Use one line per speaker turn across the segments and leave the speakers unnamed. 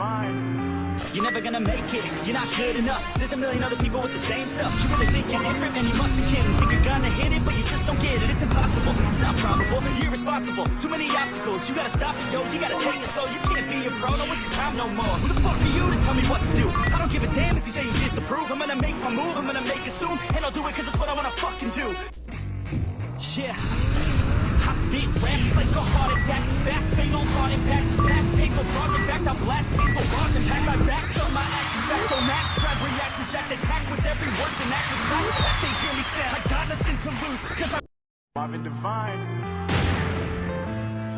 divine.
You're never gonna make it, you're not good enough. There's a million other people with the same stuff. You really think you're different, man, you must be kidding. Think you're gonna hit it, but you just don't get it. It's impossible, it's not probable, you're irresponsible. Too many obstacles, you gotta stop it, yo. You gotta take it slow, you can't be a pro, no waste your time no more. Who the fuck are you to tell me what to do? I don't give a damn if you say you disapprove. I'm gonna make my move, I'm gonna make it soon. And I'll do it cause it's what I wanna fucking do. Yeah, I spit raps like a heart attack. Fast, fatal, hard impact. Fast, pain goes wrong, in fact, I blast things go wrong and pass. I back up my action, back on max. Drag reactions, jacked attack with every word and act is fast. That they hear me sound, I got nothing to lose, cause
Marvin Divine.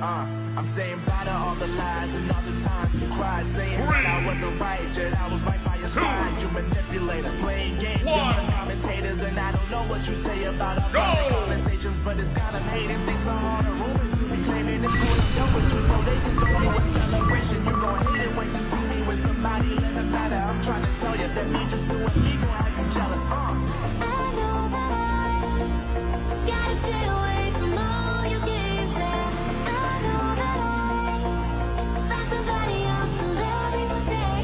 I'm saying bye to all the lies and all the times you cried, saying that I wasn't right, yet I was right by your side. You manipulator, playing games among commentators, and I don't know what you say about our private conversations, but it's got them hating. Thanks to all the rumors you be claiming it's cool to go with you, so they can throw you a celebration. You gon' hate it when you see me with somebody, let it matter. I'm trying to tell you that me just doing me gon' have you jealous.
I know that I gotta stay away from all your games. I know that I find somebody else and every day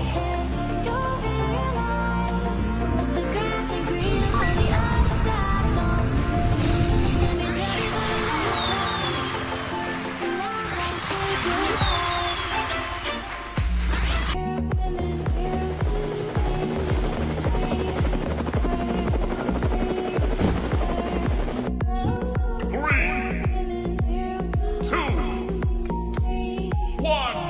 you'll realize the grass ain't green on the other side. No, you did me dirty, but I love it. So now I gotta say goodbye.
One.